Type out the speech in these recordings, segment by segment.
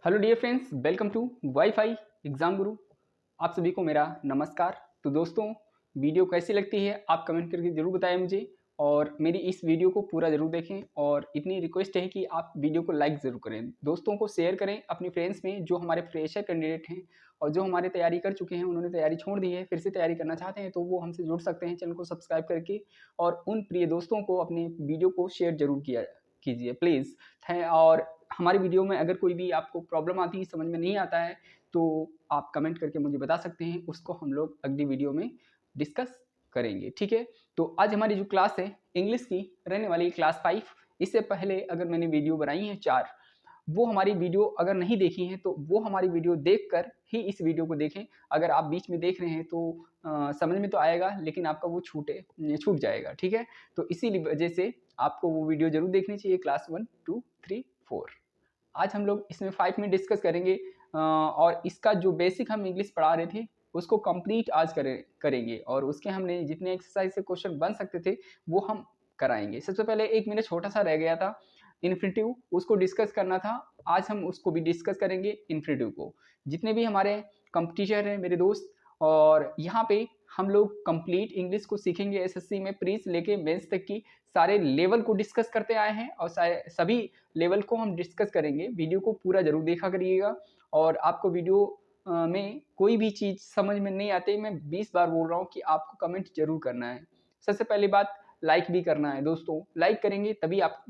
Hello dear friends, welcome to WiFi exam guru. आप सभी को मेरा नमस्कार। तो दोस्तों, वीडियो कैसी लगती है आप कमेंट करके ज़रूर बताएं मुझे, और मेरी इस वीडियो को पूरा ज़रूर देखें। और इतनी रिक्वेस्ट है कि आप वीडियो को लाइक ज़रूर करें, दोस्तों को शेयर करें अपने फ्रेंड्स में जो हमारे फ्रेशर कैंडिडेट हैं और जो हमारे तैयारी कर चुके हैं, उन्होंने तैयारी छोड़ दी है, फिर से तैयारी करना चाहते हैं तो वो हमसे जुड़ सकते हैं चैनल को सब्सक्राइब करके। और उन प्रिय दोस्तों को अपने वीडियो को शेयर जरूर किया कीजिए प्लीज़ है। और हमारी वीडियो में अगर कोई भी आपको प्रॉब्लम आती है, समझ में नहीं आता है, तो आप कमेंट करके मुझे बता सकते हैं, उसको हम लोग अगली वीडियो में डिस्कस करेंगे। ठीक है, तो आज हमारी जो क्लास है इंग्लिश की रहने वाली क्लास 5। इससे पहले अगर मैंने वीडियो बनाई है 4, वो हमारी वीडियो अगर नहीं देखी है तो वो हमारी वीडियो देखकर ही इस वीडियो को देखें। अगर आप बीच में देख रहे हैं तो समझ में तो आएगा, लेकिन आपका वो छूट जाएगा। ठीक है, तो इसी वजह से आपको वो वीडियो जरूर देखनी चाहिए, क्लास 1, 2, 3, 4। आज हम लोग इसमें 5 में डिस्कस करेंगे, और इसका जो बेसिक हम इंग्लिश पढ़ा रहे थे उसको कंप्लीट आज करेंगे, और उसके हमने जितने एक्सरसाइज से क्वेश्चन बन सकते थे वो हम कराएंगे। सबसे पहले एक मेरा छोटा सा रह गया था इन्फिनिटिव, उसको डिस्कस करना था। आज हम उसको भी डिस्कस करेंगे इन्फिनिटिव को। जितने भी हमारे कंपटीशन हैं मेरे दोस्त, और यहाँ पे हम लोग कंप्लीट इंग्लिश को सीखेंगे। एसएससी में प्री से लेके मेंस तक की सारे लेवल को डिस्कस करते आए हैं, और सभी लेवल को हम डिस्कस करेंगे। वीडियो को पूरा जरूर देखा करिएगा। और आपको वीडियो में कोई भी चीज़ समझ में नहीं आती, मैं 20 बार बोल रहा हूँ कि आपको कमेंट जरूर करना है। सबसे पहली बात, लाइक भी करना है दोस्तों। लाइक करेंगे तभी आप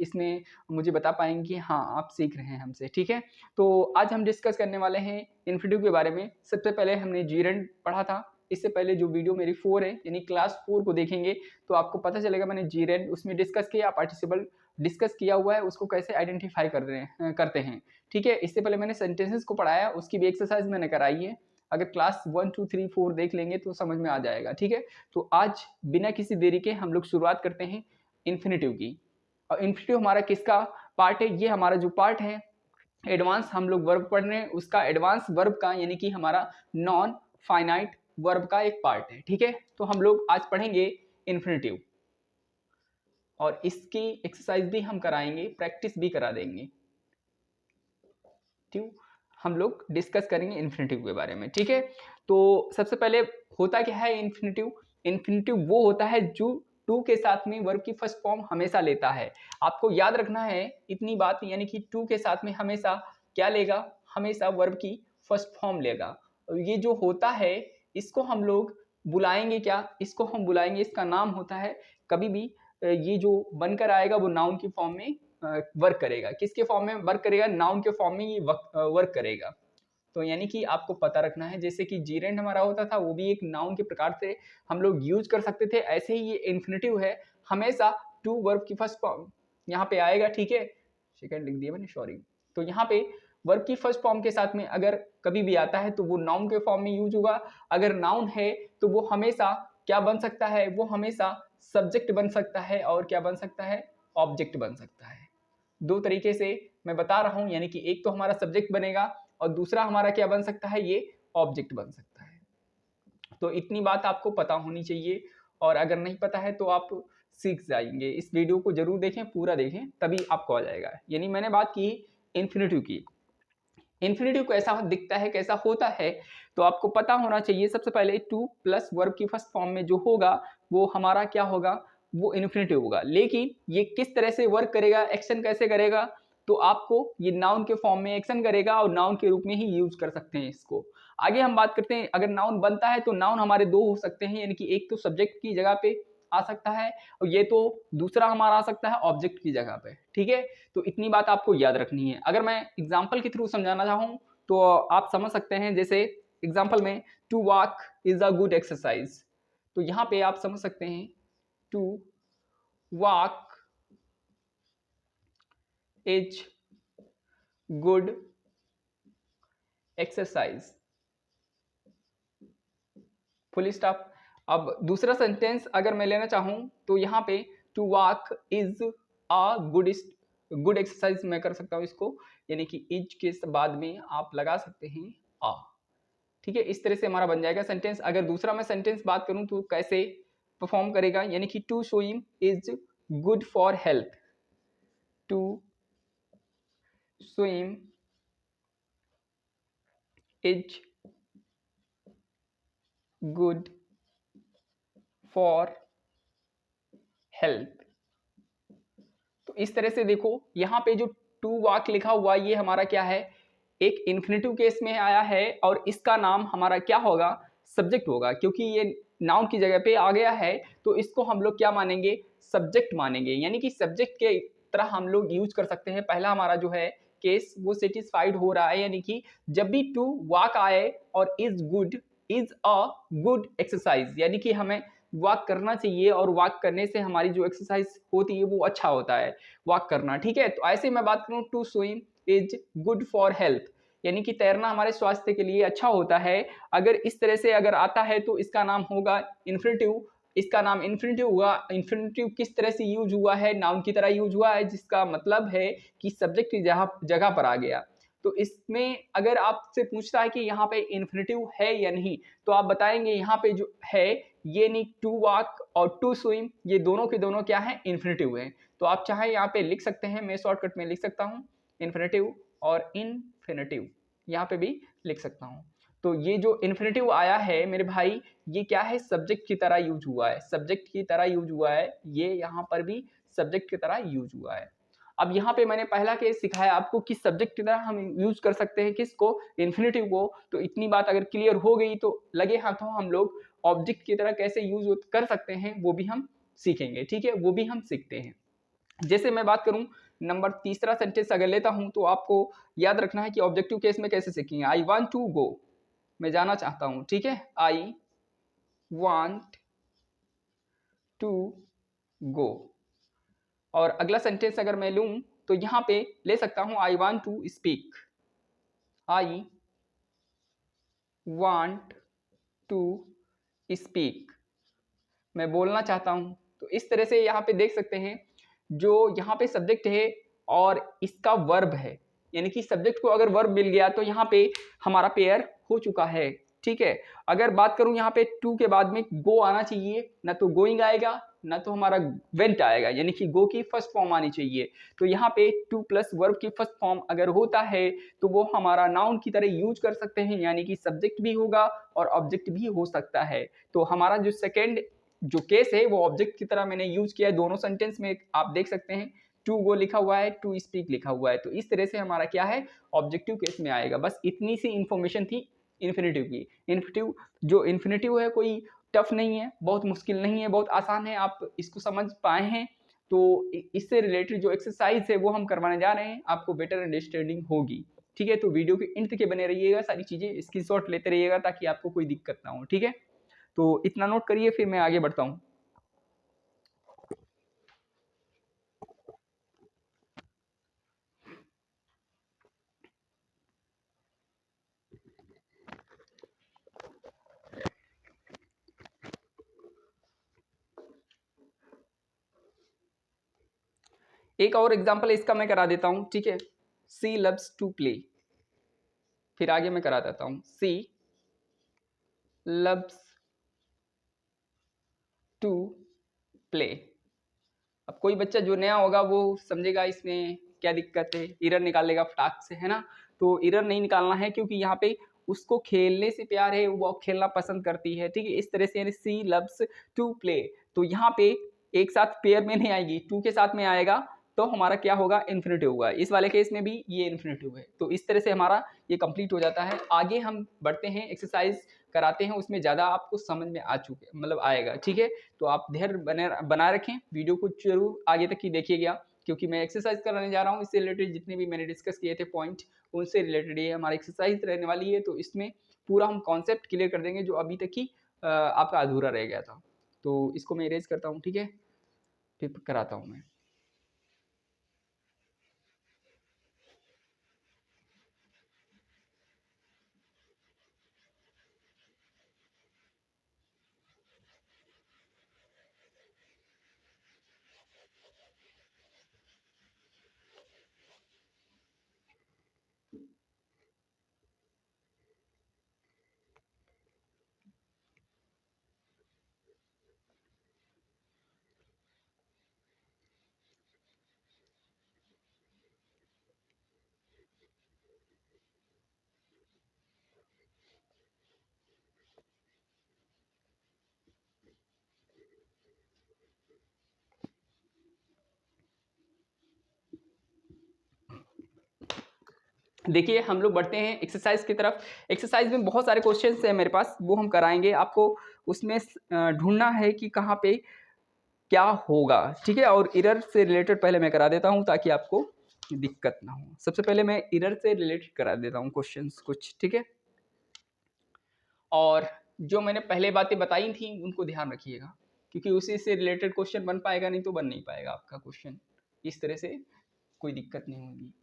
इसमें मुझे बता पाएंगे कि हाँ आप सीख रहे हैं हमसे। ठीक है, तो आज हम डिस्कस करने वाले हैं इन्फिनिटिव के बारे में। सबसे पहले हमने जीरेंड पढ़ा था। इससे पहले जो वीडियो मेरी 4 है यानी क्लास 4 को देखेंगे तो आपको पता चलेगा मैंने जीरेंड उसमें डिस्कस किया, पार्टिसिपल डिस्कस किया हुआ है, उसको कैसे आइडेंटिफाई करते हैं। ठीक है, इससे पहले मैंने सेंटेंसेस को पढ़ाया, उसकी भी एक्सरसाइज मैंने कराई है। अगर क्लास 1, 2, 3, 4 देख लेंगे तो समझ में आ जाएगा। ठीक है, तो आज बिना किसी देरी के हम लोग शुरुआत करते हैं इन्फिनिटिव की। और इन्फिनिटिव हमारा किसका पार्ट है? ये हमारा जो पार्ट है एडवांस हम लोग वर्ब पढ़ रहे हैं, उसका एडवांस वर्ब का यानी कि हमारा नॉन फाइनाइट वर्ब का एक पार्ट है। ठीक है, तो हम लोग आज पढ़ेंगे इन्फिनिटिव, और इसकी एक्सरसाइज भी हम कराएंगे, प्रैक्टिस भी करा देंगे। ठीक, हम लोग डिस्कस करेंगे इन्फिनिटिव के बारे में। ठीक है, तो सबसे पहले होता क्या है इन्फिनिटिव? इन्फिनिटिव वो होता है जो टू के साथ में वर्ब की फर्स्ट फॉर्म हमेशा लेता है। आपको याद रखना है इतनी बात, यानी कि टू के साथ में हमेशा क्या लेगा? हमेशा वर्ब की फर्स्ट फॉर्म लेगा। और ये जो होता है इसको हम लोग बुलाएंगे क्या? इसको हम बुलाएंगे, इसका नाम होता है, कभी भी ये जो बनकर आएगा वो नाउन की फॉर्म में वर्क करेगा। किसके फॉर्म में वर्क करेगा? नाउन के फॉर्म में ये वर्क करेगा। तो यानी कि आपको पता रखना है, जैसे कि जीरेंड हमारा होता था वो भी एक नाउन के प्रकार से हम लोग यूज कर सकते थे, ऐसे ही ये इन्फिनिटिव है, हमेशा टू वर्ब की फर्स्ट फॉर्म यहाँ पे आएगा। ठीक है, सेकंड लिख दिया मैंने, सॉरी। तो यहाँ पे वर्ब की फर्स्ट फॉर्म के साथ में अगर कभी भी आता है तो वो नाउन के फॉर्म में यूज होगा। अगर नाउन है तो वो हमेशा क्या बन सकता है? वो हमेशा सब्जेक्ट बन सकता है, और क्या बन सकता है? ऑब्जेक्ट बन सकता है। दो तरीके से मैं बता रहा हूं, यानी कि एक तो हमारा सब्जेक्ट बनेगा और दूसरा हमारा क्या बन सकता है? ये ऑब्जेक्ट बन सकता है। तो इतनी बात आपको पता होनी चाहिए, और अगर नहीं पता है तो आप सीख जाएंगे। इस वीडियो को जरूर देखें, पूरा देखें, तभी आपको आ जाएगा। यानी मैंने बात की इन्फिनिटिव की। इन्फिनिटिव कैसा दिखता है, कैसा होता है, तो आपको पता होना चाहिए। सबसे पहले टू प्लस वर्ब की फर्स्ट फॉर्म में जो होगा वो हमारा क्या होगा? वो इन्फिनिटिव होगा। लेकिन ये किस तरह से वर्क करेगा, एक्शन कैसे करेगा? तो आपको ये नाउन के फॉर्म में एक्शन करेगा, और नाउन के रूप में ही यूज कर सकते हैं इसको। आगे हम बात करते हैं, अगर नाउन बनता है तो नाउन हमारे दो हो सकते हैं, यानी कि एक तो सब्जेक्ट की जगह पे आ सकता है, और ये तो दूसरा हमारा आ सकता है ऑब्जेक्ट की जगह पे। ठीक है, तो इतनी बात आपको याद रखनी है। अगर मैं एग्जाम्पल के थ्रू समझाना चाहूँ तो आप समझ सकते हैं, जैसे एग्जाम्पल में to walk is a good exercise, तो यहाँ पे आप समझ सकते हैं to walk is good exercise, full stop. अब दूसरा सेंटेंस अगर मैं लेना चाहूं तो यहाँ पे to walk is a good exercise मैं कर सकता हूँ इसको, यानी कि इज के बाद में आप लगा सकते हैं आ। ठीक है, इस तरह से हमारा बन जाएगा सेंटेंस। अगर दूसरा मैं सेंटेंस बात करूं तो कैसे परफॉर्म करेगा, यानी कि to swim is good for health, to swim is good for health. तो इस तरह से देखो यहाँ पे जो टू वाक लिखा हुआ ये हमारा क्या है, एक इन्फिनेटिव केस में आया है और इसका नाम हमारा क्या होगा, सब्जेक्ट होगा, क्योंकि ये नाउन की जगह पे आ गया है तो इसको हम लोग क्या मानेंगे, सब्जेक्ट मानेंगे। यानी कि सब्जेक्ट के तरह हम लोग यूज कर सकते हैं। पहला हमारा जो है केस वो सेटिस्फाइड हो रहा है, यानी कि जब भी टू वाक आए और इज अ गुड एक्सरसाइज, यानी कि हमें वॉक करना चाहिए और वॉक करने से हमारी जो एक्सरसाइज होती है वो अच्छा होता है वॉक करना। ठीक है, तो ऐसे मैं बात करूँ to swim is good for health, यानी कि तैरना हमारे स्वास्थ्य के लिए अच्छा होता है। अगर इस तरह से अगर आता है तो इसका नाम होगा इन्फिनेटिव। इसका नाम इन्फिनेटिव हुआ। इन्फिनेटिव किस तरह से यूज हुआ है, नाउन की तरह यूज हुआ है, जिसका मतलब है कि सब्जेक्ट की जगह पर आ गया। तो इसमें अगर आपसे पूछता है कि यहाँ पे इन्फिनेटिव है या नहीं, तो आप बताएंगे यहाँ पे जो है ये नहीं, टू वॉक और टू स्विम ये दोनों के दोनों क्या है, इन्फिनेटिव है। तो आप चाहे यहाँ पे लिख सकते हैं, मैं शॉर्टकट में लिख सकता हूँ इन्फिनेटिव और इनफिनेटिव यहाँ पे भी लिख सकता हूँ। तो ये जो इन्फिनेटिव आया है मेरे भाई, ये क्या है, सब्जेक्ट की तरह यूज हुआ है, सब्जेक्ट की तरह यूज हुआ है, ये यहाँ पर भी सब्जेक्ट की तरह यूज हुआ है। अब यहाँ पे मैंने पहला केस सिखाया आपको कि सब्जेक्ट की तरह हम यूज कर सकते हैं किसको, इन्फिनेटिव को। तो इतनी बात अगर क्लियर हो गई तो लगे हाथों हम लोग ऑब्जेक्ट की तरह कैसे यूज कर सकते हैं वो भी हम सीखेंगे। ठीक है, वो भी हम सीखते हैं। जैसे मैं बात करूं नंबर तीसरा सेंटेंस अगर लेता हूं तो आपको याद रखना है कि ऑब्जेक्टिव केस में कैसे सीखेंगे। आई वांट टू गो, मैं जाना चाहता हूं। ठीक है, आई वांट टू गो। और अगला सेंटेंस अगर मैं लूं तो यहां पे ले सकता हूं I want to speak, I want to speak, मैं बोलना चाहता हूं। तो इस तरह से यहाँ पे देख सकते हैं जो यहाँ पे सब्जेक्ट है और इसका वर्ब है, यानी कि सब्जेक्ट को अगर वर्ब मिल गया तो यहाँ पे हमारा पेयर हो चुका है। ठीक है, अगर बात करूं यहाँ पे टू के बाद में गो आना चाहिए, ना तो गोइंग आएगा ना तो हमारा वेंट आएगा, यानी कि गो की फर्स्ट फॉर्म आनी चाहिए। तो यहाँ पे टू प्लस वर्ब की फर्स्ट फॉर्म अगर होता है तो वो हमारा नाउन की तरह यूज कर सकते हैं, यानी कि सब्जेक्ट भी होगा और ऑब्जेक्ट भी हो सकता है। तो हमारा जो सेकेंड जो केस है वो ऑब्जेक्ट की तरह मैंने यूज किया है दोनों सेंटेंस में। आप देख सकते हैं टू गो लिखा हुआ है, टू स्पीक लिखा हुआ है, तो इस तरह से हमारा क्या है, ऑब्जेक्टिव केस में आएगा। बस इतनी सी इंफॉर्मेशन थी इन्फिनेटिव की। इन्फिनेटिव जो इन्फिनेटिव है कोई टफ नहीं है, बहुत मुश्किल नहीं है, बहुत आसान है, आप इसको समझ पाए हैं तो इससे रिलेटेड जो एक्सरसाइज है वो हम करवाने जा रहे हैं, आपको बेटर अंडरस्टैंडिंग होगी। ठीक है, तो वीडियो के अंत के बने रहिएगा, सारी चीजें स्क्रीनशॉट लेते रहिएगा ताकि आपको कोई दिक्कत ना हो। ठीक है, तो इतना नोट करिए, फिर मैं आगे बढ़ता हूँ। एक और एग्जांपल इसका मैं करा देता हूँ। ठीक है, सी लव्स टू प्ले, फिर आगे मैं करा देता हूँ सी लव्स टू प्ले। अब कोई बच्चा जो नया होगा वो समझेगा इसमें क्या दिक्कत है, इरर निकालेगा फटाक से, है ना। तो इरर नहीं निकालना है क्योंकि यहाँ पे उसको खेलने से प्यार है, वो खेलना पसंद करती है। ठीक है, इस तरह से यानी सी लव्स टू प्ले, तो यहाँ पे एक साथ पेयर में नहीं आएगी, टू के साथ में आएगा तो हमारा क्या होगा, इन्फिनेटिव होगा। इस वाले केस में भी ये इन्फिनेटिव है। तो इस तरह से हमारा ये कंप्लीट हो जाता है। आगे हम बढ़ते हैं, एक्सरसाइज कराते हैं, उसमें ज़्यादा आपको समझ में आ चुके मतलब आएगा। ठीक है, तो आप धैर्य बनाए रखें, वीडियो को जरूर आगे तक ही देखिएगा क्योंकि मैं एक्सरसाइज कराने जा रहा हूँ। इससे रिलेटेड जितने भी मैंने डिस्कस किए थे पॉइंट, उनसे रिलेटेड ये हमारी एक्सरसाइज रहने वाली है। तो इसमें पूरा हम कॉन्सेप्ट क्लियर कर देंगे जो अभी तक ही आपका अधूरा रह गया था। तो इसको मैं इरेज करता हूँ। ठीक है, फिर कराता हूँ मैं। देखिए हम लोग बढ़ते हैं एक्सरसाइज की तरफ। एक्सरसाइज में बहुत सारे क्वेश्चंस हैं मेरे पास, वो हम कराएंगे आपको। उसमें ढूंढना है कि कहाँ पे क्या होगा, ठीक है। और एरर से रिलेटेड पहले मैं करा देता हूँ ताकि आपको दिक्कत ना हो। सबसे पहले मैं एरर से रिलेटेड करा देता हूँ क्वेश्चंस कुछ, ठीक है। और जो मैंने पहले बातें बताई थी उनको ध्यान रखिएगा, क्योंकि उसी से रिलेटेड क्वेश्चन बन पाएगा, नहीं तो बन नहीं पाएगा आपका क्वेश्चन। इस तरह से कोई दिक्कत नहीं होगी।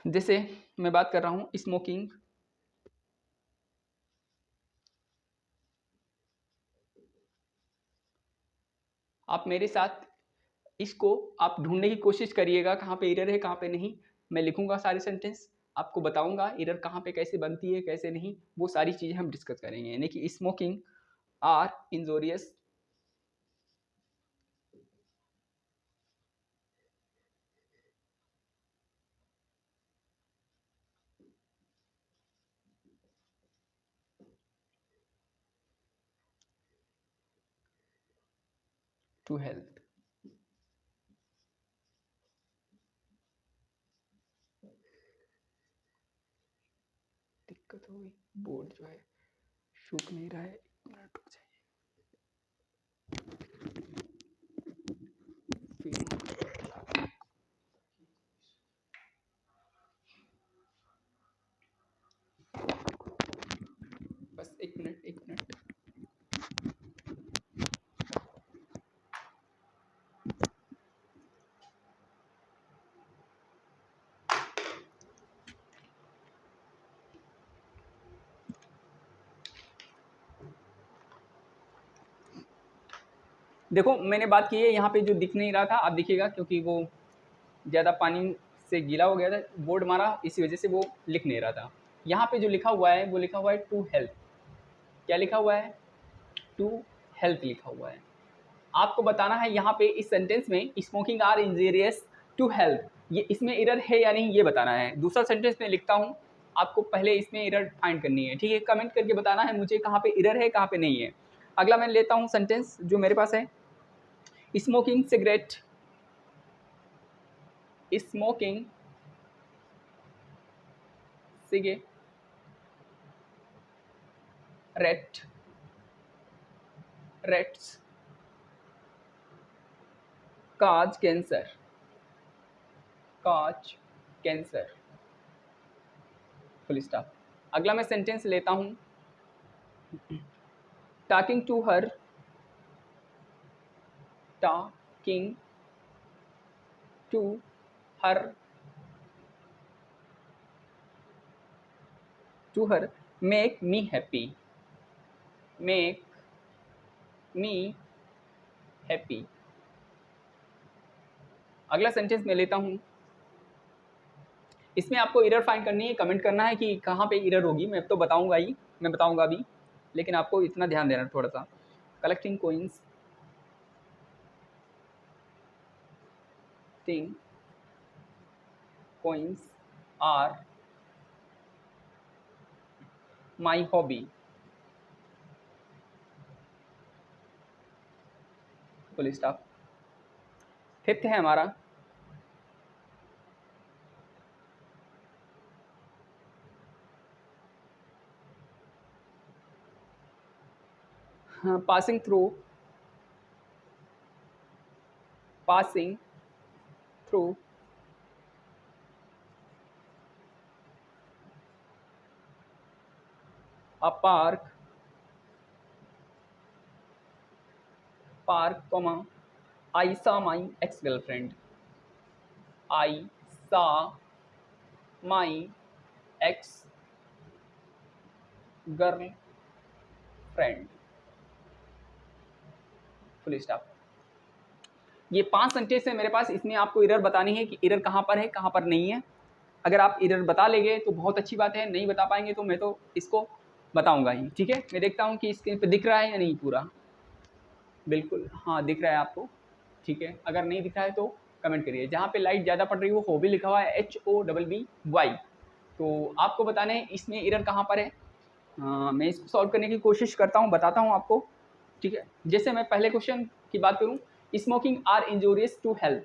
जैसे मैं बात कर रहा हूँ स्मोकिंग, आप मेरे साथ इसको आप ढूंढने की कोशिश करिएगा कहाँ पे एरर है कहाँ पे नहीं। मैं लिखूंगा सारे सेंटेंस, आपको बताऊंगा एरर कहाँ पे कैसे बनती है कैसे नहीं, वो सारी चीज़ें हम डिस्कस करेंगे। यानी कि smoking are injurious to health. दिक्कत हो गई, बोर्ड जो है सूख नहीं रहा है, 1 मिनट रुक जाइए। बस 1 मिनट 1 मिनट। देखो मैंने बात की है, यहाँ पे जो दिख नहीं रहा था आप दिखेगा, क्योंकि वो ज़्यादा पानी से गीला हो गया था, बोर्ड मारा, इसी वजह से वो लिख नहीं रहा था। यहाँ पे जो लिखा हुआ है वो लिखा हुआ है टू हेल्थ। क्या लिखा हुआ है? टू हेल्थ लिखा हुआ है। आपको बताना है यहाँ पे इस सेंटेंस में smoking are injurious to health, ये इसमें एरर है या नहीं ये बताना है। दूसरा सेंटेंस में लिखता हूँ, आपको पहले इसमें एरर फाइंड करनी है, ठीक है। कमेंट करके बताना है मुझे कहाँ पे एरर है कहाँ पे नहीं है। अगला मैं लेता हूँ सेंटेंस जो मेरे पास है, smoking cigarette, smoking cigarette rates cause cancer, cause cancer, full stop. अगला मैं सेंटेंस लेता हूँ, talking to her, talking to her, to her make me happy, make me happy. अगला सेंटेंस मैं लेता हूँ, इसमें आपको एरर फाइंड करनी है, कमेंट करना है कि कहाँ पे एरर होगी। मैं तो बताऊंगा ही, मैं बताऊंगा अभी, लेकिन आपको इतना ध्यान देना थोड़ा सा। Collecting coins thing coins are my hobby, full stop. Fifth है हमारा passing through, passing through a park, park comma I saw my ex girlfriend, I saw my ex girlfriend, full stop. ये 5 सेंटेंस है मेरे पास, इसमें आपको error बतानी है कि एरर कहाँ पर है कहाँ पर नहीं है। अगर आप एरर बता लेंगे तो बहुत अच्छी बात है, नहीं बता पाएंगे तो मैं तो इसको बताऊंगा ही, ठीक है। मैं देखता हूँ कि स्क्रीन पे दिख रहा है या नहीं पूरा। बिल्कुल हाँ दिख रहा है आपको, ठीक है। अगर नहीं दिख रहा है तो कमेंट करिए। जहाँ पे लाइट ज़्यादा पड़ रही है वो हॉबी लिखा हुआ है HOBBY। तो आपको बताना है इसमें एरर कहाँ पर है। मैं इसको सॉल्व करने की कोशिश करता हूँ, बताता हूँ आपको। ठीक है, जैसे मैं पहले क्वेश्चन की बात करूं, smoking are injurious to health,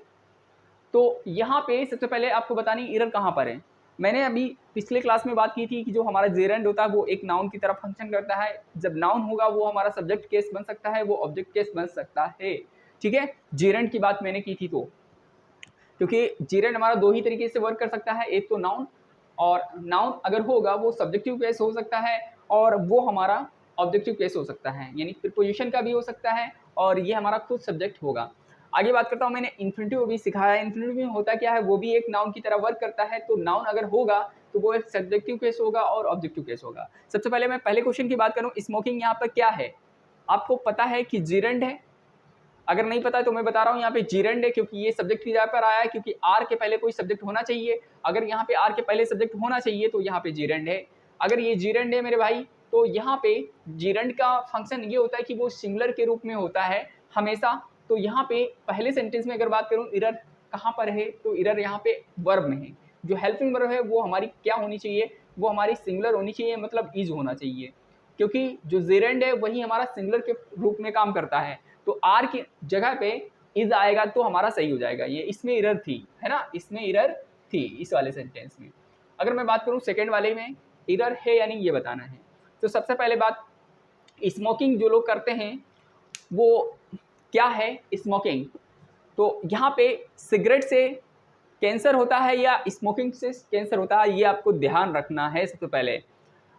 तो यहाँ पे सबसे पहले आपको बतानी एरर कहाँ पर है। मैंने अभी पिछले क्लास में बात की थी कि जो हमारा जेरेंड होता है वो एक नाउन की तरह फंक्शन करता है। जब नाउन होगा वो हमारा सब्जेक्ट केस बन सकता है, वो ऑब्जेक्ट केस बन सकता है। ठीक है, जेरेंड की बात मैंने की थी, तो क्योंकि जेरेंड हमारा दो ही तरीके से वर्क कर सकता है, एक तो नाउन, और नाउन अगर होगा वो सब्जेक्टिव केस हो सकता है और वो हमारा ऑब्जेक्टिव केस हो सकता है, यानी प्रीपोजिशन का भी हो सकता है और ये हमारा खुद सब्जेक्ट होगा। आगे बात करता हूँ, मैंने इन्फिनिटिव भी सिखाया है। इन्फिनिटिव में होता क्या है, वो भी एक नाउन की तरह वर्क करता है। तो नाउन अगर होगा तो वो एक सब्जेक्टिव केस होगा और ऑब्जेक्टिव केस होगा। सबसे पहले मैं पहले क्वेश्चन की बात करूँ, स्मोकिंग यहाँ पर क्या है, आपको पता है कि जीरेंड है। अगर नहीं पता है तो मैं बता रहा हूँ, यहाँ पे जीरेंड है क्योंकि ये सब्जेक्ट की जगह पर आया है, क्योंकि आर के पहले कोई सब्जेक्ट होना चाहिए। अगर यहाँ पे आर के पहले सब्जेक्ट होना चाहिए तो यहाँ पे जीरेंड है। अगर ये जीरेंड है मेरे भाई, तो यहाँ पे जीरेंड का फंक्शन ये होता है कि वो सिंगुलर के रूप में होता है हमेशा। तो यहाँ पे पहले सेंटेंस में अगर बात करूँ एरर कहाँ पर है, तो एरर यहाँ पे वर्ब में है। जो हेल्पिंग वर्ब है वो हमारी क्या होनी चाहिए, वो हमारी सिंगुलर होनी चाहिए, मतलब इज होना चाहिए, क्योंकि जो जेरेंड है वही हमारा सिंगुलर के रूप में काम करता है। तो आर की जगह पे इज आएगा तो हमारा सही हो जाएगा। ये इसमें एरर थी, है ना, इसमें एरर थी इस वाले सेंटेंस में। अगर मैं बात करूं सेकंड वाले में, एरर है या नहीं ये बताना है। तो सबसे पहले बात, स्मोकिंग जो लोग करते हैं वो क्या है स्मोकिंग, तो यहाँ पे सिगरेट से कैंसर होता है या स्मोकिंग से कैंसर होता है, ये आपको ध्यान रखना है सबसे पहले।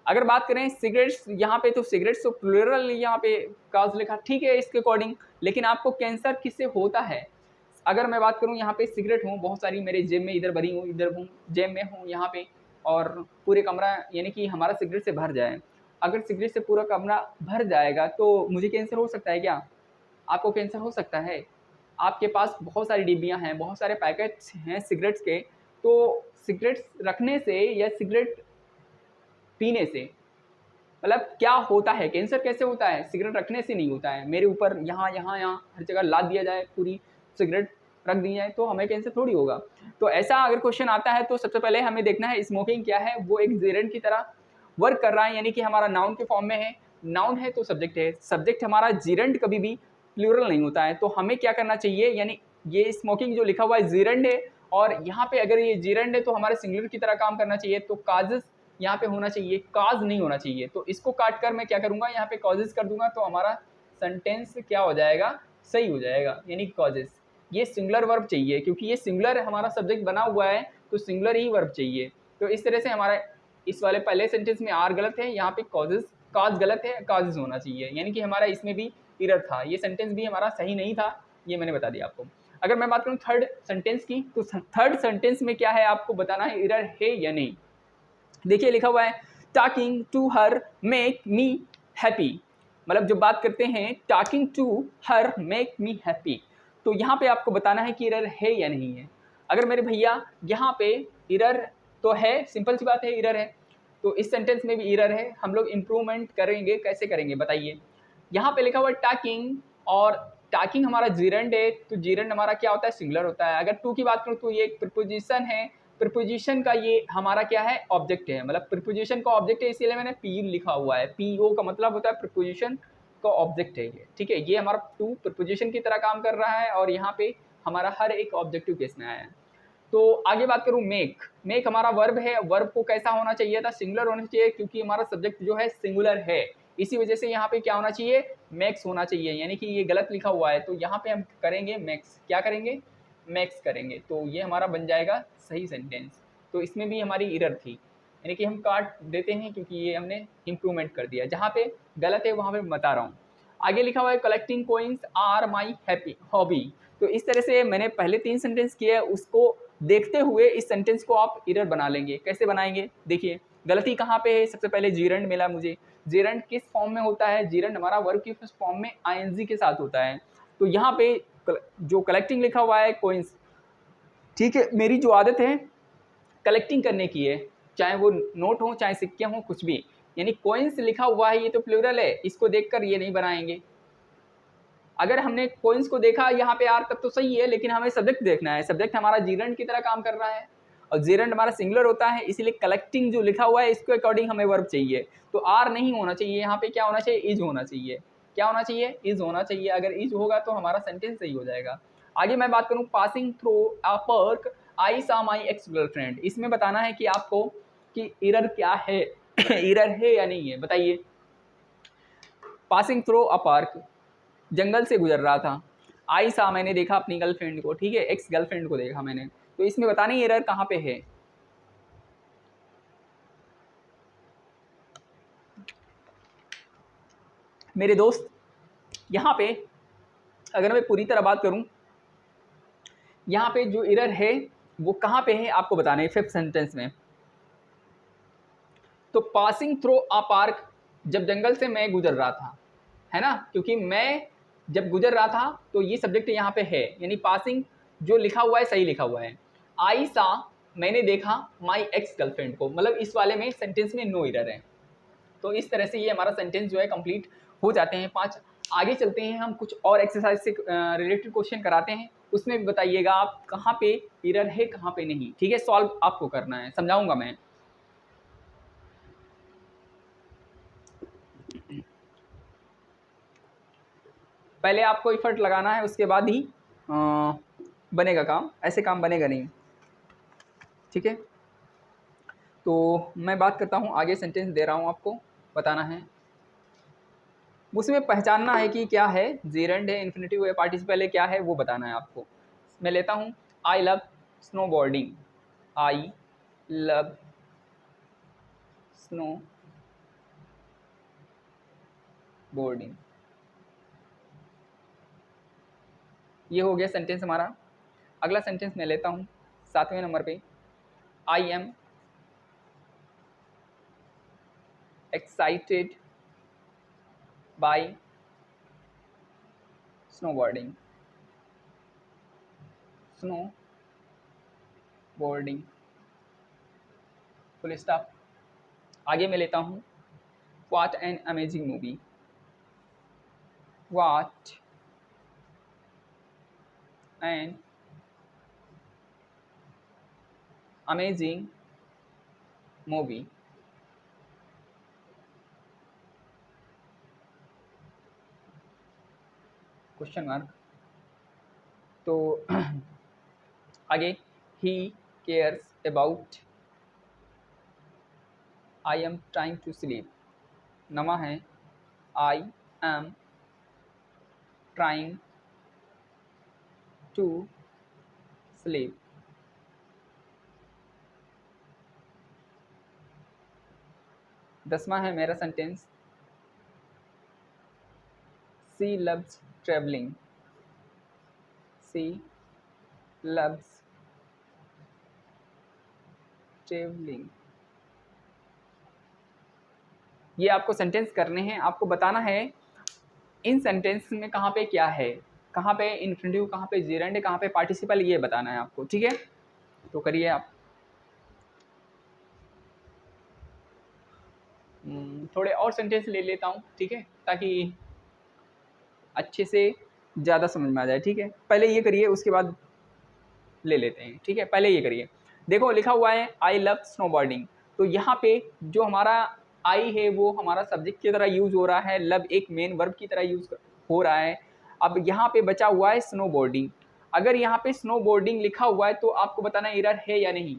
अगर बात करें सिगरेट्स यहाँ पे, तो सिगरेट्स तो प्लूरल यहाँ पे काज लिखा, ठीक है इसके अकॉर्डिंग, लेकिन आपको कैंसर किससे होता है। अगर मैं बात करूँ यहाँ पे सिगरेट हूँ बहुत सारी मेरे जेब में, इधर भरी हूँ, इधर हूँ, जेब में हूँ यहाँ पे, और पूरे कमरा यानी कि हमारा सिगरेट से भर जाए। अगर सिगरेट से पूरा कमरा भर जाएगा तो मुझे कैंसर हो सकता है क्या, आपको कैंसर हो सकता है। आपके पास बहुत सारी डिब्बियाँ हैं, बहुत सारे पैकेट्स हैं सिगरेट्स के, तो सिगरेट्स रखने से या सिगरेट पीने से मतलब क्या होता है, कैंसर कैसे होता है, सिगरेट रखने से नहीं होता है। मेरे ऊपर यहाँ यहाँ यहाँ हर जगह लाद दिया जाए, पूरी सिगरेट रख दी जाए तो हमें कैंसर थोड़ी होगा। तो ऐसा अगर क्वेश्चन आता है तो सबसे पहले हमें देखना है स्मोकिंग क्या है, वो एक जेरेंट की तरह वर्क कर रहा है, यानी कि हमारा नाउन के फॉर्म में है। नाउन है तो सब्जेक्ट है, सब्जेक्ट हमारा जीरेंट कभी भी प्लूरल नहीं होता है। तो हमें क्या करना चाहिए, यानी ये स्मोकिंग जो लिखा हुआ है जीरेंट है, और यहाँ पे अगर ये जीरेंट है तो हमारे सिंगुलर की तरह काम करना चाहिए। तो काजेस यहाँ पे होना चाहिए, काज नहीं होना चाहिए। तो इसको काट कर मैं क्या करूँगा, यहाँ पे कॉजेस कर दूंगा, तो हमारा सेंटेंस क्या हो जाएगा, सही हो जाएगा, यानी कॉजेस। ये सिंगुलर वर्ब चाहिए, क्योंकि ये सिंगुलर हमारा सब्जेक्ट बना हुआ है तो सिंगुलर ही वर्ब चाहिए। तो इस तरह से हमारा इस वाले पहले सेंटेंस में आर गलत है, यहाँ पे कॉजेस काज गलत है, काजेस होना चाहिए, यानी कि हमारा इसमें भी एरर था, ये सेंटेंस भी हमारा सही नहीं था, ये मैंने बता दिया आपको। अगर मैं बात करूँ थर्ड सेंटेंस की, तो थर्ड सेंटेंस में क्या है आपको बताना है, एरर है या नहीं। देखिए लिखा हुआ है talking to her make me happy, मतलब जब बात करते हैं talking to her make me happy, तो यहाँ पे आपको बताना है कि एरर है या नहीं है। अगर मेरे भैया यहाँ पे एरर तो है, सिंपल सी बात है एरर है, तो इस सेंटेंस में भी एरर है। हम लोग इम्प्रूवमेंट करेंगे, कैसे करेंगे बताइए। यहाँ पे लिखा हुआ है टॉकिंग, और टॉकिंग हमारा जीरेंड है, तो जीरेंड हमारा क्या होता है, सिंगुलर होता है। अगर टू की बात करूँ तो ये एक प्रीपोजिशन है, प्रीपोजिशन का ये हमारा क्या है, ऑब्जेक्ट है, मतलब प्रीपोजिशन का ऑब्जेक्ट है, इसीलिए मैंने पी लिखा हुआ है। पीओ का मतलब होता है प्रीपोजिशन का ऑब्जेक्ट है ये, ठीक है। ये हमारा टू प्रीपोजिशन की तरह काम कर रहा है, और यहाँ पे हमारा हर एक ऑब्जेक्टिव केस में आया है। तो आगे बात करूँ मेक, मेक हमारा वर्ब है, वर्ब को कैसा होना चाहिए था, सिंगुलर होना चाहिए, क्योंकि हमारा सब्जेक्ट जो है सिंगुलर है, इसी वजह से यहाँ पे क्या होना चाहिए, मैक्स होना चाहिए, यानी कि ये गलत लिखा हुआ है, तो यहाँ पे हम करेंगे मैक्स, क्या करेंगे, मैक्स करेंगे, तो ये हमारा बन जाएगा सही सेंटेंस। तो इसमें भी हमारी एरर थी, यानी कि हम काट देते हैं क्योंकि ये हमने इम्प्रूवमेंट कर दिया, जहाँ पे गलत है वहाँ पे बता रहा हूँ। आगे लिखा हुआ है collecting coins are my happy hobby, तो इस तरह से मैंने पहले 3 सेंटेंस किए हैं, उसको देखते हुए इस सेंटेंस को आप एरर बना लेंगे। कैसे बनाएंगे, देखिए गलती कहाँ पे है। सबसे पहले जीरेंड मिला मुझे, जीरेंड किस फॉर्म में होता है, जीरेंड हमारा वर्ब की फॉर्म में आईएनजी के साथ होता है। तो यहाँ पे जो कलेक्टिंग लिखा हुआ है कॉइन्स, ठीक है, मेरी जो आदत है कलेक्टिंग करने की है, चाहे वो नोट हो चाहे सिक्के हों कुछ भी, यानी कॉइन्स लिखा हुआ है, ये तो प्लूरल है, इसको देखकर ये नहीं बनाएंगे। अगर हमने कॉइन्स को देखा यहाँ पे आर तब तो सही है, लेकिन हमें सब्जेक्ट देखना है, सब्जेक्ट हमारा जीरेंड की तरह काम कर रहा है, और जीरेंड हमारा सिंगुलर होता है, इसीलिए कलेक्टिंग जो लिखा हुआ है इसके अकॉर्डिंग हमें वर्ब चाहिए। तो आर नहीं होना चाहिए, यहाँ पे क्या होना चाहिए, इज होना चाहिए, क्या होना चाहिए, इज होना चाहिए। अगर इज होगा तो हमारा सेंटेंस सही हो जाएगा। आगे मैं बात करूं, पासिंग थ्रू अ पार्क आई सा माई एक्स गर्लफ्रेंड। इसमें बताना है कि आपको कि एरर क्या है एरर है या नहीं है, बताइए। पासिंग थ्रू अ पार्क, जंगल से गुजर रहा था। आई सा, मैंने देखा अपनी गर्लफ्रेंड को, ठीक है, एक्स गर्लफ्रेंड को देखा मैंने। तो इसमें बताना है एरर कहाँ पे है। मेरे दोस्त यहाँ पे अगर मैं पूरी तरह बात करूं, यहाँ पे जो एरर है वो कहाँ पे है आपको बताना है फिफ्थ सेंटेंस में। तो पासिंग थ्रू अ पार्क, जब जंगल से मैं गुजर रहा था, है ना, क्योंकि मैं जब गुजर रहा था तो ये सब्जेक्ट यहाँ पे है, यानी पासिंग जो लिखा हुआ है सही लिखा हुआ है। आई सा, मैंने देखा माई एक्स गर्लफ्रेंड को, मतलब इस वाले में सेंटेंस में नो एरर है। तो इस तरह से ये हमारा सेंटेंस जो है कंप्लीट हो जाते हैं 5। आगे चलते हैं, हम कुछ और एक्सरसाइज से रिलेटेड क्वेश्चन कराते हैं, उसमें भी बताइएगा आप कहाँ पे एरर है कहाँ पे नहीं, ठीक है। सॉल्व आपको करना है, समझाऊंगा मैं। पहले आपको इफर्ट लगाना है, उसके बाद ही बनेगा काम, ऐसे काम बनेगा नहीं, ठीक है। तो मैं बात करता हूँ, आगे सेंटेंस दे रहा हूँ आपको, बताना है, उसमें पहचानना है कि क्या है, जेरेंड है, इन्फिनिटिव है, पार्टिसिपल है, क्या है वो बताना है आपको। मैं लेता हूँ, I love snowboarding, I love snow boarding, ये हो गया सेंटेंस हमारा। अगला सेंटेंस मैं लेता हूँ 7वें नंबर पे, I am excited by snowboarding, snowboarding, full stop. आगे मैं लेता हूँ, what an amazing movie, what an amazing movie, question mark. तो आगे, he cares about I am trying to sleep, नमा है I am trying to sleep. 10वां है मेरा sentence, she loves travelling, she loves travelling. ये आपको सेंटेंस करने हैं, आपको बताना है इन सेंटेंस में कहाँ पे क्या है, कहाँ पे इन्फिनिटिव, कहाँ पे जेरेंड है, कहाँ पे पार्टिसिपल, ये बताना है आपको, ठीक है। तो करिए आप। थोड़े और सेंटेंस ले लेता हूँ, ठीक है, ताकि अच्छे से ज़्यादा समझ में आ जाए, ठीक है। पहले ये करिए, उसके बाद ले लेते हैं, ठीक है। पहले ये करिए, देखो लिखा हुआ है आई लव स्नोबोर्डिंग, तो यहाँ पे जो हमारा आई है वो हमारा सब्जेक्ट की तरह यूज हो रहा है, लव एक मेन वर्ब की तरह यूज हो रहा है। अब यहाँ पे बचा हुआ है स्नोबोर्डिंग। अगर यहाँ पे स्नोबोर्डिंग लिखा हुआ है तो आपको बताना एरर है या नहीं।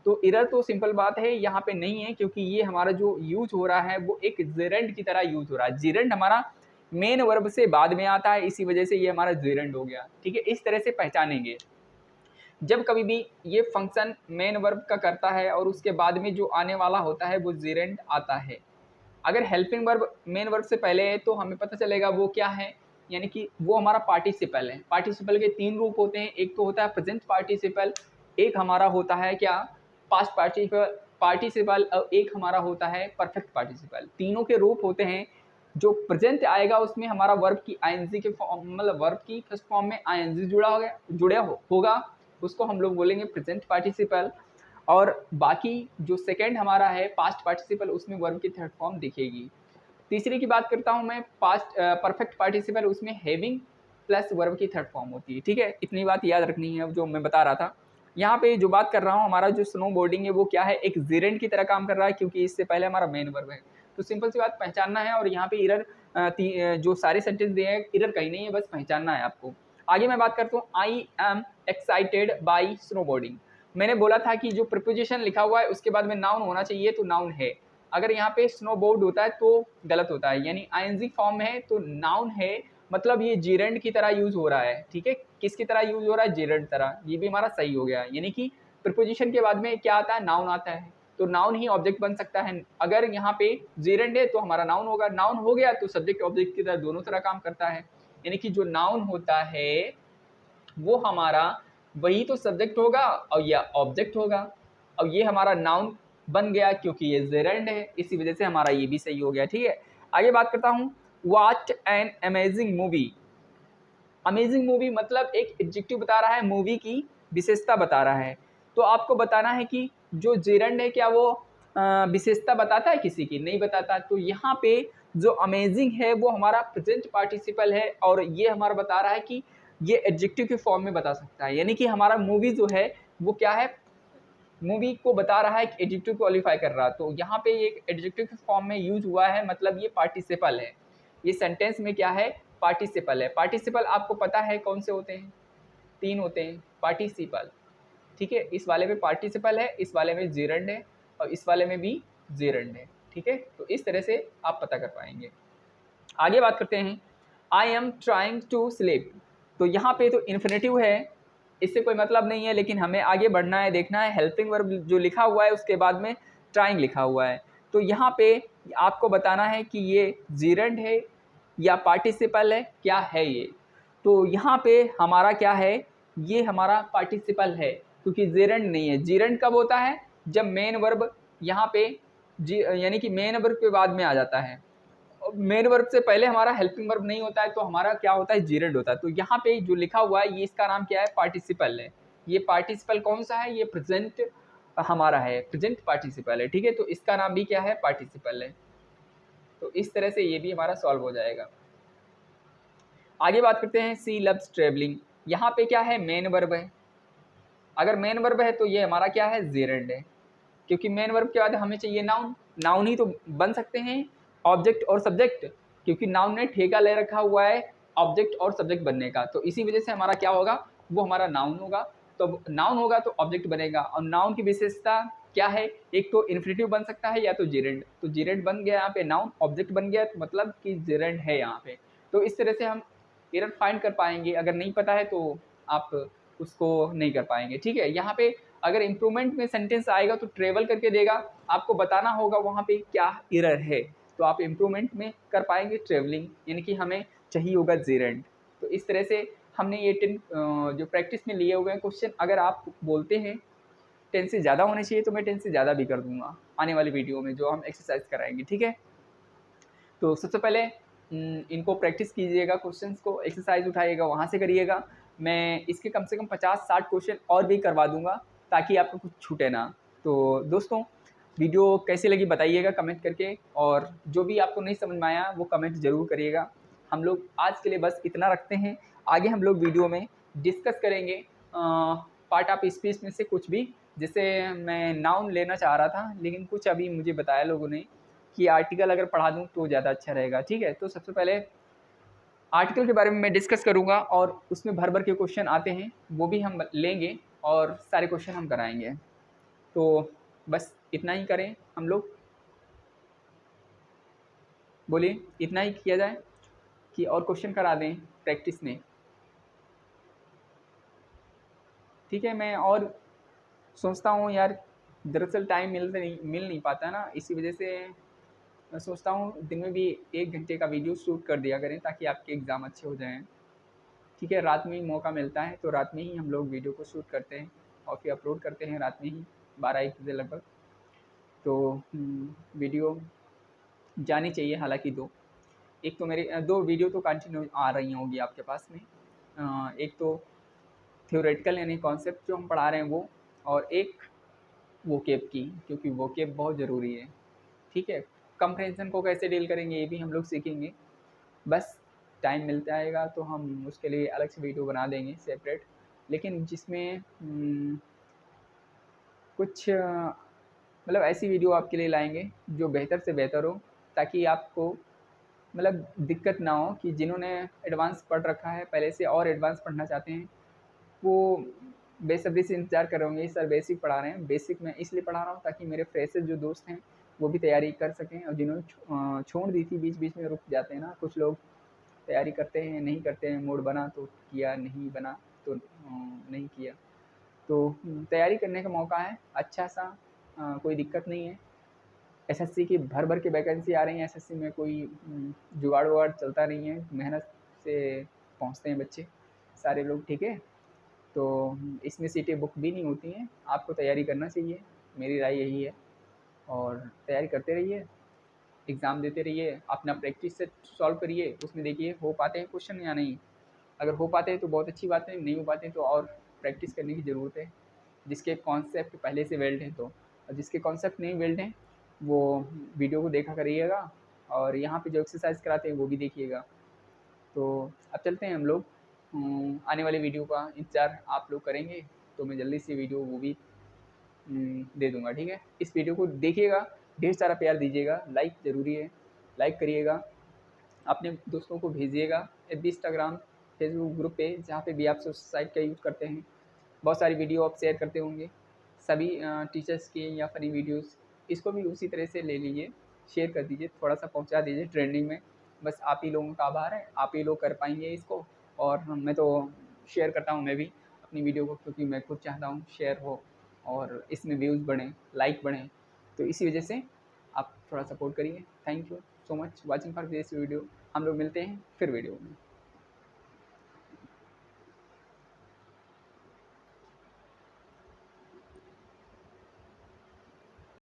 तो एरर तो सिंपल बात है यहाँ पे नहीं है, क्योंकि ये हमारा जो यूज हो रहा है वो एक जेरेंड की तरह यूज हो रहा है। जेरेंड हमारा मेन वर्ब से बाद में आता है, इसी वजह से ये हमारा जेरेंड हो गया, ठीक है। इस तरह से पहचानेंगे जब कभी भी ये फंक्शन मेन वर्ब का करता है और उसके बाद में जो आने वाला होता है वो जेरेंड आता है। अगर हेल्पिंग वर्ब मेन वर्ब से पहले है तो हमें पता चलेगा वो क्या है, यानी कि वो हमारा पार्टिसिपल है। पार्टिसिपल के 3 रूप होते हैं, एक तो होता है प्रेजेंट पार्टिसिपल, एक हमारा होता है क्या, पास्ट पार्टिसिपल, और एक हमारा होता है परफेक्ट पार्टिसिपल। तीनों के रूप होते हैं। जो प्रेजेंट आएगा उसमें हमारा वर्ब की आईएनजी के फॉर्म, मतलब वर्ब की फर्स्ट फॉर्म में आईएनजी जुड़ा होगा, उसको हम लोग बोलेंगे प्रेजेंट पार्टिसिपल। और बाकी जो सेकंड हमारा है पास्ट पार्टिसिपल, उसमें वर्ब की थर्ड फॉर्म दिखेगी। तीसरी की बात करता हूं मैं, पास्ट परफेक्ट पार्टिसिपल, उसमें हैविंग प्लस वर्ब की थर्ड फॉर्म होती है, ठीक है। इतनी बात याद रखनी है जो मैं बता रहा था। यहाँ पे जो बात कर रहा हूँ, हमारा जो स्नो बोर्डिंग है वो क्या है, एक जेरेंड की तरह काम कर रहा है, क्योंकि इससे पहले हमारा मेन वर्ब है। तो सिंपल सी बात पहचानना है, और यहाँ पे एरर जो सारे सेंटेंस दिए हैं एरर कहीं नहीं है, बस पहचानना है आपको। आगे मैं बात करता हूँ, आई एम एक्साइटेड बाई स्नोबोर्डिंग। मैंने बोला था कि जो प्रिपोजिशन लिखा हुआ है उसके बाद में नाउन होना चाहिए, तो नाउन है। अगर यहाँ पे स्नोबोर्ड होता है तो गलत होता है, यानी आईएनजी फॉर्म है तो नाउन है, मतलब ये जेरेंड की तरह यूज हो रहा है। ठीक है, किसकी तरह यूज हो रहा है? जेरेंड तरह। ये भी हमारा सही हो गया, यानी कि प्रिपोजिशन के बाद में क्या आता है? नाउन आता है, तो नाउन ही ऑब्जेक्ट बन सकता है। अगर यहाँ पे जेरेंड है तो हमारा नाउन होगा, नाउन हो गया तो सब्जेक्ट ऑब्जेक्ट की तरह दोनों तरह काम करता है, यानी कि जो नाउन होता है वो हमारा वही तो सब्जेक्ट होगा और यह ऑब्जेक्ट होगा। अब ये हमारा नाउन बन गया क्योंकि ये जेरेंड है, इसी वजह से हमारा ये भी सही हो गया। ठीक है, आगे बात करता हूँ, what an amazing movie. Amazing movie मतलब एक एडजेक्टिव बता रहा है, मूवी की विशेषता बता रहा है। तो आपको बताना है कि जो जेरेंड है क्या वो विशेषता बताता है किसी की? नहीं बताता। तो यहाँ पे जो अमेजिंग है वो हमारा प्रेजेंट पार्टिसिपल है, और ये हमारा बता रहा है कि ये एडजेक्टिव के फॉर्म में बता सकता है, यानी कि हमारा मूवी जो है वो क्या है? मूवी को बता रहा है, एडजेक्टिव क्वालिफाई कर रहा है। तो यहाँ पे एक एडजेक्टिव के फॉर्म में यूज हुआ है, मतलब ये पार्टिसिपल है। ये सेंटेंस में क्या है? पार्टिसिपल है। पार्टिसिपल आपको पता है कौन से होते हैं? 3 होते हैं पार्टिसिपल। ठीक है, इस वाले में पार्टिसिपल है, इस वाले में जेरेंड है, और इस वाले में भी जेरेंड है। ठीक है, तो इस तरह से आप पता कर पाएंगे। आगे बात करते हैं, I am trying to sleep. तो यहाँ पे तो इन्फिनेटिव है, इससे कोई मतलब नहीं है, लेकिन हमें आगे बढ़ना है, देखना है हेल्पिंग वर्ब जो लिखा हुआ है उसके बाद में ट्राइंग लिखा हुआ है। तो यहाँ पे आपको बताना है कि ये जेरेंड है या पार्टिसिपल है, क्या है ये। तो यहाँ पे हमारा क्या है? ये हमारा पार्टिसिपल है, क्योंकि जेरेंड नहीं है। जेरेंड कब होता है? जब मेन वर्ब यहाँ पे यानी कि मेन वर्ब के बाद में आ जाता है। मेन वर्ब से पहले हमारा हेल्पिंग वर्ब नहीं होता है तो हमारा क्या होता है? जेरेंड होता है। तो यहाँ पे जो लिखा हुआ है ये इसका नाम क्या है? पार्टिसिपल है। ये पार्टिसिपल कौन सा है? ये प्रेजेंट हमारा है, प्रेजेंट पार्टिसिपल है। ठीक है, तो इसका नाम भी क्या है? पार्टिसिपल है। तो इस तरह से ये भी हमारा सॉल्व हो जाएगा। आगे बात करते हैं, सी लव्स ट्रेवलिंग। यहाँ पे क्या है? मेन वर्ब है। अगर मेन वर्ब है तो ये हमारा क्या है? जेरेंड है, क्योंकि मेन वर्ब के बाद हमें चाहिए नाउन। नाउन ही तो बन सकते हैं ऑब्जेक्ट और सब्जेक्ट, क्योंकि नाउन ने ठेका ले रखा हुआ है ऑब्जेक्ट और सब्जेक्ट बनने का। तो इसी वजह से हमारा क्या होगा? वो हमारा नाउन होगा। तो नाउन होगा तो ऑब्जेक्ट बनेगा, और नाउन की विशेषता क्या है? एक तो इन्फिनेटिव बन सकता है या तो जेरेंड। तो जेरेंड बन गया यहाँ पे, नाउन ऑब्जेक्ट बन गया, तो मतलब कि जेरेंड है यहाँ पे। तो इस तरह से हम एरर फाइंड कर पाएंगे। अगर नहीं पता है तो आप उसको नहीं कर पाएंगे। ठीक है, यहाँ पे अगर इम्प्रूवमेंट में सेंटेंस आएगा तो ट्रेवल करके देगा, आपको बताना होगा वहाँ पे क्या एरर है, तो आप इम्प्रूवमेंट में कर पाएंगे ट्रेवलिंग, यानी कि हमें चाहिए होगा जेरेंड। तो इस तरह से हमने ये 10 जो प्रैक्टिस में लिए हुए हैं क्वेश्चन, अगर आप बोलते हैं 10 से ज़्यादा होने चाहिए तो मैं 10 से ज़्यादा भी कर दूंगा आने वाली वीडियो में जो हम एक्सरसाइज कराएंगे। ठीक है, तो सबसे पहले इनको प्रैक्टिस कीजिएगा, क्वेश्चंस को एक्सरसाइज उठाइएगा, वहाँ से करिएगा। मैं इसके कम से कम 50-60 क्वेश्चन और भी करवा दूंगा ताकि आपको कुछ छूटे ना। तो दोस्तों, वीडियो कैसी लगी बताइएगा कमेंट करके, और जो भी आपको नहीं समझ में आया वो कमेंट ज़रूर करिएगा। हम लोग आज के लिए बस इतना रखते हैं, आगे हम लोग वीडियो में डिस्कस करेंगे पार्ट ऑफ स्पीच में से कुछ भी। जैसे मैं नाउन लेना चाह रहा था, लेकिन कुछ अभी मुझे बताया लोगों ने कि आर्टिकल अगर पढ़ा दूँ तो ज़्यादा अच्छा रहेगा। ठीक है, तो सबसे पहले आर्टिकल के बारे में मैं डिस्कस करूँगा, और उसमें भर भर के क्वेश्चन आते हैं वो भी हम लेंगे, और सारे क्वेश्चन हम कराएंगे। तो बस इतना ही करें हम लोग, बोलिए इतना ही किया जाए कि और क्वेश्चन करा दें प्रैक्टिस में। ठीक है, मैं और सोचता हूँ यार, दरअसल टाइम मिल नहीं पाता ना, इसी वजह से मैं सोचता हूँ दिन में भी 1 घंटे का वीडियो शूट कर दिया करें ताकि आपके एग्ज़ाम अच्छे हो जाएँ। ठीक है, रात में ही मौका मिलता है तो रात में ही हम लोग वीडियो को शूट करते हैं और फिर अपलोड करते हैं रात में ही 12-1 बजे लगभग। तो वीडियो जानी चाहिए, हालांकि एक तो मेरे 2 वीडियो तो कंटिन्यू आ रही होंगी आपके पास में। एक तो थ्योरेटिकल यानी कॉन्सेप्ट जो हम पढ़ा रहे हैं वो, और एक वोकेब की, क्योंकि वोकेब बहुत ज़रूरी है। ठीक है, कंप्रहेंशन को कैसे डील करेंगे ये भी हम लोग सीखेंगे। बस टाइम मिलता आएगा तो हम उसके लिए अलग से वीडियो बना देंगे सेपरेट, लेकिन जिसमें कुछ मतलब ऐसी वीडियो आपके लिए लाएंगे जो बेहतर से बेहतर हो, ताकि आपको मतलब दिक्कत ना हो कि जिन्होंने एडवांस पढ़ रखा है पहले से और एडवांस पढ़ना चाहते हैं, वो बेसब्री से इंतज़ार कर रहे होंगे सर बेसिक पढ़ा रहे हैं। बेसिक मैं इसलिए पढ़ा रहा हूँ ताकि मेरे फ्रेशर जो दोस्त हैं वो भी तैयारी कर सकें, और जिन्होंने छोड़ दी थी बीच-बीच में रुक जाते हैं ना कुछ लोग, तैयारी करते हैं, नहीं करते हैं, मूड बना तो किया, नहीं बना तो नहीं किया। तो तैयारी करने का मौका है अच्छा-सा, कोई दिक्कत नहीं है। एसएससी की भर-भर के वैकेंसी आ रही हैं, एसएससी में कोई जुगाड़-वुगाड़ चलता नहीं है, मेहनत से पहुँचते हैं बच्चे सारे लोग, ठीक है? तो इसमें सीटें बुक भी नहीं होती हैं, आपको तैयारी करना चाहिए, मेरी राय यही है। और तैयारी करते रहिए, एग्ज़ाम देते रहिए, अपना प्रैक्टिस से सॉल्व करिए, उसमें देखिए हो पाते हैं क्वेश्चन या नहीं। अगर हो पाते हैं तो बहुत अच्छी बात है, नहीं हो पाते हैं तो और प्रैक्टिस करने की ज़रूरत है। जिसके कॉन्सेप्ट पहले से वेल्ड हैं तो, और जिसके कॉन्सेप्ट नहीं वेल्ड हैं, वो वीडियो को देखा करिएगा, और यहाँ पे जो एक्सरसाइज़ कराते हैं वो भी देखिएगा। तो अब चलते हैं हम लोग, आने वाले वीडियो का इंतज़ार आप लोग करेंगे, तो मैं जल्दी से वीडियो वो भी दे दूँगा, ठीक है? इस वीडियो को देखिएगा, ढेर सारा प्यार दीजिएगा, लाइक ज़रूरी है, लाइक करिएगा, अपने दोस्तों को भेजिएगा, एफबी, इंस्टाग्राम, फेसबुक ग्रुप पे जहाँ पे भी आप साइट का यूज़ करते हैं। बहुत सारी वीडियो आप शेयर करते होंगे, सभी टीचर्स की या फ़नी वीडियोज़, इसको भी उसी तरह से ले लीजिए, शेयर कर दीजिए, थोड़ा-सा पहुँचा दीजिए ट्रेंडिंग में। बस आप ही लोगों का आभार है, आप ही लोग कर पाएँगे इसको, और मैं तो शेयर करता हूँ मैं भी अपनी वीडियो को, क्योंकि मैं खुद चाहता हूँ शेयर हो और इसमें व्यूज़ बढ़ें, लाइक बढ़ें। तो इसी वजह से आप थोड़ा सपोर्ट करिए। Thank you so much watching for this video. हम लोग मिलते हैं फिर वीडियो में।